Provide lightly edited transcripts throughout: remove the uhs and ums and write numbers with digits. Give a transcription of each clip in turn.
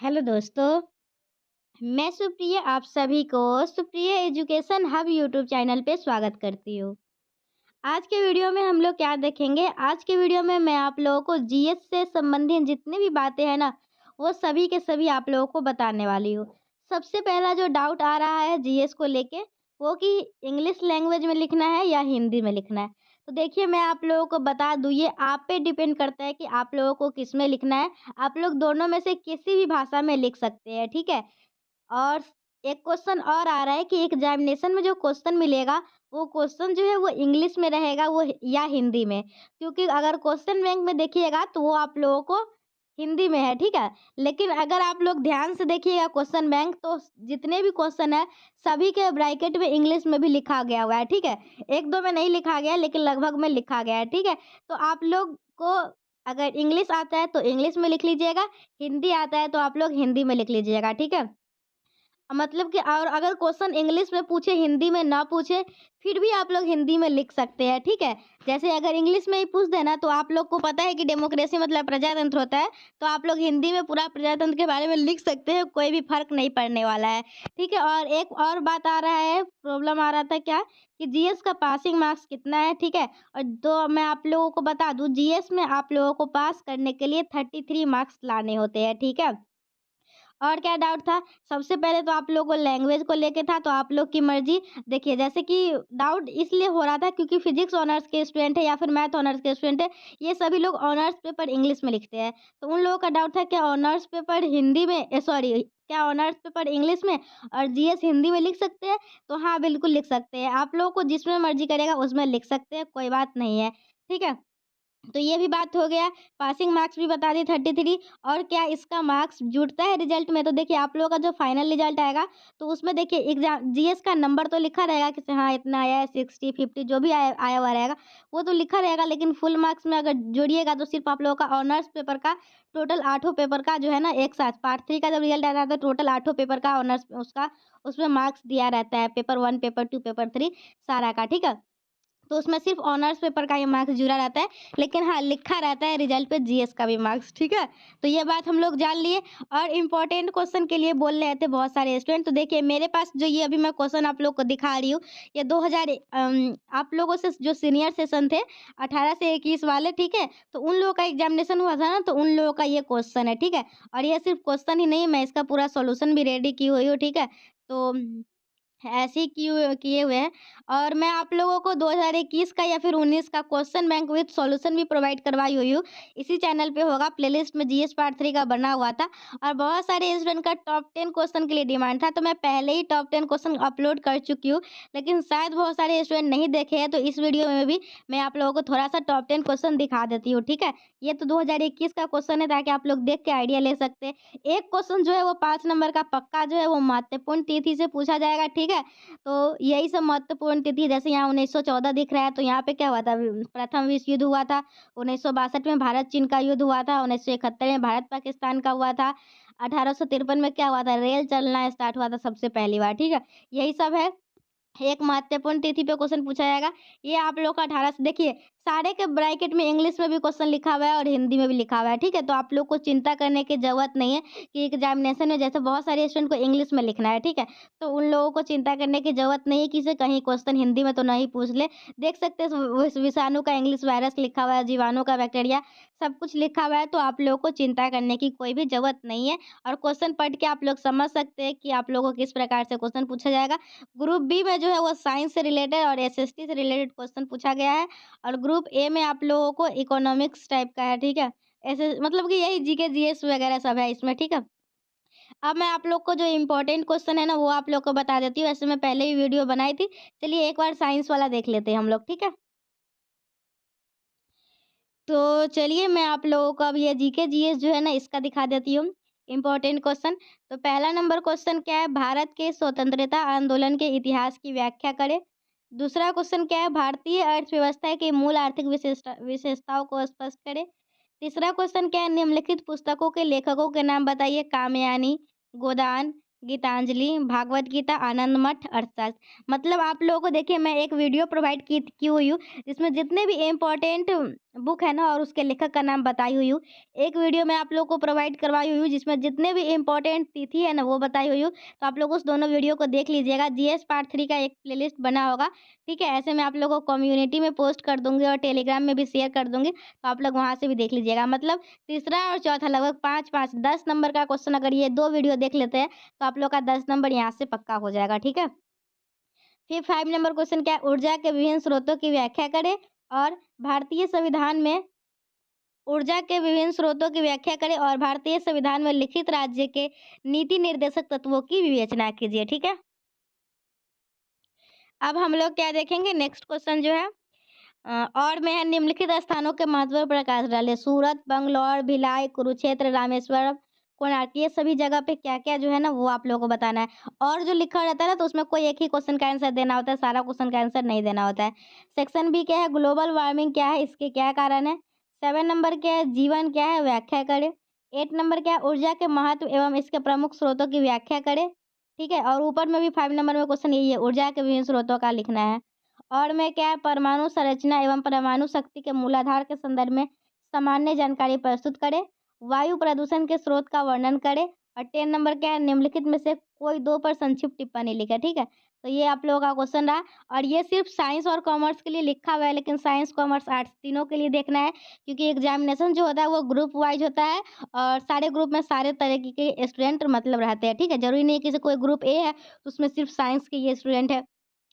Hello दोस्तों, मैं सुप्रिया आप सभी को Supriya education hub YouTube channel पे स्वागत करती हूँ। आज के वीडियो में हम लोग क्या देखेंगे, आज के वीडियो में मैं आप लोगों को जीएस से संबंधित जितनी भी बातें हैं ना, वो सभी के सभी आप लोगों को बताने वाली हूँ। सबसे पहला जो डाउट आ रहा है जीएस को लेके, वो कि इंग्लिश लैंग्वेज में लिखना है या हिंदी में लिखना है। तो देखिए मैं आप लोगों को बता दूँ, ये आप पे डिपेंड करता है कि आप लोगों को किस में लिखना है। आप लोग दोनों में से किसी भी भाषा में लिख सकते हैं, ठीक है? और एक क्वेश्चन और आ रहा है कि एग्ज़ामिनेशन में जो क्वेश्चन मिलेगा, वो क्वेश्चन जो है वो इंग्लिश में रहेगा वो या हिंदी में। क्योंकि अगर क्वेश्चन बैंक में देखिएगा तो वो आप लोगों को हिंदी में है, ठीक है? लेकिन अगर आप लोग ध्यान से देखिएगा क्वेश्चन बैंक तो जितने भी क्वेश्चन हैं, सभी के ब्रैकेट में इंग्लिश में भी लिखा गया हुआ है, ठीक है? 1-2 में नहीं लिखा गया है लेकिन लगभग में लिखा गया है, ठीक है? तो आप लोग को अगर इंग्लिश आता है तो इंग्लिश में लिख लीजिएगा, हिंदी आता है तो आप लोग हिंदी में लिख लीजिएगा, ठीक है? मतलब कि और अगर क्वेश्चन इंग्लिश में पूछे, हिंदी में ना पूछे, फिर भी आप लोग हिंदी में लिख सकते हैं, ठीक है? जैसे अगर इंग्लिश में ही पूछ दे ना, तो आप लोग को पता है कि डेमोक्रेसी मतलब प्रजातंत्र होता है, तो आप लोग हिंदी में पूरा प्रजातंत्र के बारे में लिख सकते हैं, कोई भी फ़र्क नहीं पड़ने वाला है, ठीक है? और एक और बात आ रहा है, प्रॉब्लम आ रहा था क्या कि जीएस का पासिंग मार्क्स कितना है, ठीक है? और तो मैं आप लोगों को बता दूँ, जीएस में आप लोगों को पास करने के लिए 33 मार्क्स लाने होते हैं, ठीक है? और क्या डाउट था? सबसे पहले तो आप लोगों को लैंग्वेज को लेके था, तो आप लोग की मर्ज़ी। देखिए, जैसे कि डाउट इसलिए हो रहा था क्योंकि फिज़िक्स ऑनर्स के स्टूडेंट हैं या फिर मैथ ऑनर्स के स्टूडेंट हैं, ये सभी लोग ऑनर्स पेपर इंग्लिश में लिखते हैं। तो उन लोगों का डाउट था क्या ऑनर्स पेपर हिंदी में सॉरी क्या ऑनर्स पेपर इंग्लिश में और जीएस हिंदी में लिख सकते हैं? तो हाँ, बिल्कुल लिख सकते हैं। आप लोगों को जिसमें मर्ज़ी करेगा उसमें लिख सकते हैं, कोई बात नहीं है। ठीक है? तो ये भी बात हो गया, पासिंग मार्क्स भी बता दी 33 और क्या इसका मार्क्स जुड़ता है रिज़ल्ट में? तो देखिए आप लोगों का जो फाइनल रिज़ल्ट आएगा, तो उसमें देखिए जीएस का नंबर तो लिखा रहेगा कि हाँ, इतना आया है 60, 50 जो भी आया आया हुआ रहेगा, वो तो लिखा रहेगा लेकिन फुल मार्क्स में अगर जोड़िएगा तो सिर्फ़ आप लोगों का ऑनर्स पेपर का टोटल 8 पेपर का जो है ना एक साथ पार्ट 3 का जब रिज़ल्ट आता है तो टोटल 8 पेपर का ऑनर्स उसका उसमें मार्क्स दिया रहता है, पेपर 1, पेपर 2, पेपर 3 सारा का, ठीक है? तो उसमें सिर्फ़ ऑनर्स पेपर का ही मार्क्स जुड़ा रहता है, लेकिन हाँ, लिखा रहता है रिज़ल्ट पे जीएस का भी मार्क्स, ठीक है? तो ये बात हम लोग जान लिए और इम्पोर्टेंट क्वेश्चन के लिए बोल रहे थे बहुत सारे स्टूडेंट, तो देखिए मेरे पास जो ये अभी मैं क्वेश्चन आप लोग को दिखा रही हूँ, ये 2000 आप लोगों से जो सीनियर सेशन थे, 18 से 21 वाले, ठीक है? तो उन लोगों का एग्ज़ामिनेशन हुआ था ना, तो उन लोगों का ये क्वेश्चन है, ठीक है? और ये सिर्फ़ क्वेश्चन ही नहीं, मैं इसका पूरा सॉल्यूशन भी रेडी की हुई हूँ, ठीक है? तो ऐसे ही किए हुए हैं और मैं आप लोगों को 2021 का या फिर 19 का क्वेश्चन बैंक विद सॉल्यूशन भी प्रोवाइड करवाई हुई हूँ। इसी चैनल पे होगा, प्लेलिस्ट में जीएस पार्ट 3 का बना हुआ था और बहुत सारे स्टूडेंट का टॉप 10 क्वेश्चन के लिए डिमांड था, तो मैं पहले ही टॉप 10 क्वेश्चन अपलोड कर चुकी हूँ। लेकिन शायद बहुत सारे स्टूडेंट नहीं देखे हैं, तो इस वीडियो में भी मैं आप लोगों को थोड़ा-सा टॉप 10 क्वेश्चन दिखा देती हूँ, ठीक है? ये तो 2021 का क्वेश्चन है ताकि आप लोग देख के आइडिया ले सकते हैं। एक क्वेश्चन जो है वो 5 नंबर का पक्का जो है वो महत्वपूर्ण तिथि से पूछा जाएगा, ठीक है? तो यही सब महत्वपूर्ण तिथि जैसे यहाँ 1914 दिख रहा है, तो यहाँ पे क्या हुआ था? प्रथम विश्व युद्ध हुआ था, 1962 में भारत-चीन का युद्ध हुआ था, 1971 में भारत-पाकिस्तान का हुआ था, 1853 में क्या हुआ था? रेल चलना स्टार्ट हुआ था सबसे पहली बार, ठीक है? यही सब है। एक महत्वपूर्ण तिथि पे क्वेश्चन पूछा जाएगा। ये आप लोग का 18 से देखिए, सारे के ब्रैकेट में इंग्लिश में भी क्वेश्चन लिखा हुआ है और हिंदी में भी लिखा हुआ है, ठीक है? तो आप लोग को चिंता करने की ज़रूरत नहीं है कि एग्ज़ामिनेशन में जैसे बहुत सारे स्टूडेंट को इंग्लिश में लिखना है, ठीक है? तो उन लोगों को चिंता करने की ज़रूरत नहीं है कि इसे कहीं क्वेश्चन हिंदी में तो नहीं पूछ ले। देख सकते हैं विषाणु का इंग्लिश वायरस लिखा हुआ है, जीवाणु का बैक्टीरिया, सब कुछ लिखा हुआ है, तो आप लोगों को चिंता करने की कोई भी ज़रूरत नहीं है और क्वेश्चन पढ़ के आप लोग समझ सकते हैं कि आप लोगों को किस प्रकार से क्वेश्चन पूछा जाएगा। ग्रुप बी में जो है वो साइंस से रिलेटेड और एसएसटी से रिलेटेड क्वेश्चन पूछा गया है और ग्रुप ए में आप लोगों को इकोनॉमिक्स टाइप का है, ठीक है? ऐसे मतलब कि यही जीके, जीएस वगैरह सब है इसमें, ठीक है? अब मैं आप लोग को जो इम्पोर्टेंट क्वेश्चन है ना, वो आप लोग को बता देती हूँ। वैसे मैं पहले ही वीडियो बनाई थी। चलिए एक बार साइंस वाला देख लेते हैं हम लोग, ठीक है? तो चलिए मैं आप लोगों को अब ये जीके, जीएस जो है ना, इसका दिखा देती हूँ, इम्पोर्टेंट क्वेश्चन। तो पहला नंबर क्वेश्चन क्या है? भारत के स्वतंत्रता आंदोलन के इतिहास की व्याख्या करें। दूसरा क्वेश्चन क्या है? भारतीय अर्थव्यवस्था की मूल आर्थिक विशेषताओं को स्पष्ट करें। तीसरा क्वेश्चन क्या है? निम्नलिखित पुस्तकों के लेखकों के नाम बताइए। कामयानी, गोदान, गीतांजलि, भागवत गीता, आनंद मठ, अर्थशास्त्र। मतलब आप लोगों को देखिए मैं एक वीडियो प्रोवाइड की हुई हूँ, जिसमें जितने भी इम्पोर्टेंट बुक है ना और उसके लेखक का नाम बताई हुई हूँ। एक वीडियो मैं आप लोगों को प्रोवाइड करवाई हुई हूँ, जिसमें जितने भी इम्पोर्टेंट तिथि है ना वो बताई हुई हूँ। तो आप लोग उस दोनों वीडियो को देख लीजिएगा। जीएस पार्ट 3 का एक प्लेलिस्ट बना होगा, ठीक है? ऐसे मैं आप लोगों को कम्युनिटी में पोस्ट कर दूँगी और टेलीग्राम में भी शेयर कर दूँगी, तो आप लोग वहाँ से भी देख लीजिएगा। मतलब तीसरा और चौथा लगभग 5-5 10 नंबर का क्वेश्चन अगर ये 2 वीडियो देख लेते हैं, तो आप लोग का 10 नंबर यहाँ से पक्का हो जाएगा, ठीक है? फिर 5 नंबर क्वेश्चन क्या है? ऊर्जा के विभिन्न स्रोतों की व्याख्या करें और भारतीय संविधान में ऊर्जा के विभिन्न स्रोतों की व्याख्या करें और भारतीय संविधान में लिखित राज्य के नीति निर्देशक तत्वों की विवेचना कीजिए, ठीक है? अब हम लोग क्या देखेंगे नेक्स्ट क्वेश्चन जो है और में है निम्नलिखित स्थानों के महत्व पर प्रकाश डालें। सूरत, बंगलौर, भिलाई, कुरुक्षेत्र, रामेश्वरम, कोणार्क ये सभी जगह पे क्या-क्या जो है ना वो आप लोगों को बताना है। और जो लिखा रहता है ना तो उसमें कोई एक ही क्वेश्चन का आंसर देना होता है, सारा क्वेश्चन का आंसर नहीं देना होता है। सेक्शन बी क्या है? ग्लोबल वार्मिंग क्या है? इसके क्या कारण है? 7 नंबर क्या है? जीवन क्या है? व्याख्या करें। 8 नंबर क्या है? ऊर्जा के महत्व एवं इसके प्रमुख स्रोतों की व्याख्या करें। ठीक है? और ऊपर में भी 5 नंबर में क्वेश्चन यही है, ऊर्जा के विभिन्न स्रोतों का लिखना है। और में क्या है? परमाणु संरचना एवं परमाणु शक्ति के मूलाधार के संदर्भ में सामान्य जानकारी प्रस्तुत करें। वायु प्रदूषण के स्रोत का वर्णन करें। और 10 नंबर क्या है? निम्नलिखित में से कोई 2 पर संक्षिप्त टिप्पणी लिखें, ठीक है? तो ये आप लोगों का क्वेश्चन रहा और ये सिर्फ साइंस और कॉमर्स के लिए लिखा हुआ है, लेकिन साइंस, कॉमर्स, आर्ट्स तीनों के लिए देखना है, क्योंकि एग्जामिनेशन जो होता है वो ग्रुप वाइज होता है और सारे ग्रुप में सारे तरीके के स्टूडेंट मतलब रहते हैं, ठीक है? ज़रूरी नहीं है कि कोई ग्रुप ए है, तो उसमें सिर्फ साइंस के ये स्टूडेंट है।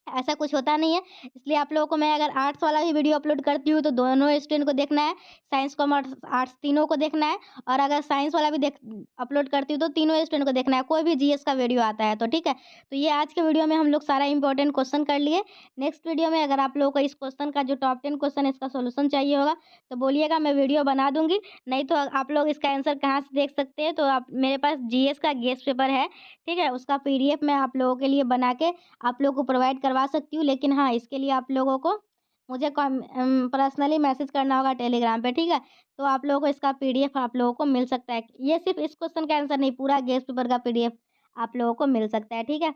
ऐसा कुछ होता नहीं है, इसलिए आप लोगों को मैं अगर आर्ट्स वाला भी वीडियो अपलोड करती हूँ, तो दोनों स्टूडेंट को देखना है, साइंस, कॉमर्स, आर्ट्स तीनों को देखना है और अगर साइंस वाला भी देख अपलोड करती हूँ, तो तीनों स्टूडेंट को देखना है, कोई भी जीएस का वीडियो आता है तो, ठीक है? तो ये आज के वीडियो में हम लोग सारा इंपॉर्टेंट क्वेश्चन कर लिए। नेक्स्ट वीडियो में अगर आप लोगों को इस क्वेश्चन का जो टॉप 10 क्वेश्चन है, इसका सॉल्यूशन चाहिए होगा, तो बोलिएगा, मैं वीडियो बना दूँगी। नहीं तो आप लोग इसका आंसर कहाँ से देख सकते हैं, तो आप मेरे पास जीएस का गेस्ट पेपर है, ठीक है? उसका पीडीएफ मैं आप लोगों के लिए बना के आप लोगों को प्रोवाइड करवा सकती हूँ, लेकिन हाँ, इसके लिए आप लोगों को मुझे पर्सनली मैसेज करना होगा टेलीग्राम पे, ठीक है? तो आप लोगों को इसका पीडीएफ आप लोगों को मिल सकता है। ये सिर्फ़ इस क्वेश्चन का आंसर नहीं, पूरा गेस्ट पेपर का पीडीएफ आप लोगों को मिल सकता है, ठीक है?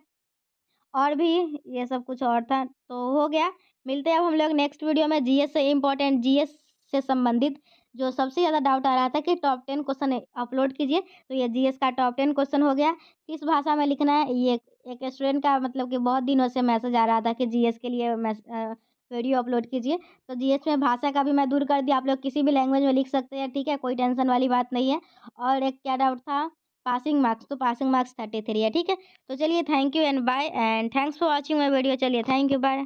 और भी ये सब कुछ और था, तो हो गया। मिलते हैं अब हम लोग नेक्स्ट वीडियो में जीएस से इम्पोर्टेंट जीएस से संबंधित जो सबसे ज़्यादा डाउट आ रहा था कि टॉप 10 क्वेश्चन अपलोड कीजिए, तो ये जीएस का टॉप 10 क्वेश्चन हो गया। किस भाषा में लिखना है, ये एक स्टूडेंट का मतलब कि बहुत दिनों से मैसेज आ रहा था कि जीएस के लिए वीडियो अपलोड कीजिए, तो जीएस में भाषा का भी मैं दूर कर दिया, आप लोग किसी भी लैंग्वेज में लिख सकते हैं, ठीक है? कोई टेंशन वाली बात नहीं है। और एक क्या डाउट था? पासिंग मार्क्स, तो पासिंग मार्क्स 33 है, ठीक है? तो चलिए thank you and bye and thanks for watching my video. चलिए थैंक यू, बाय।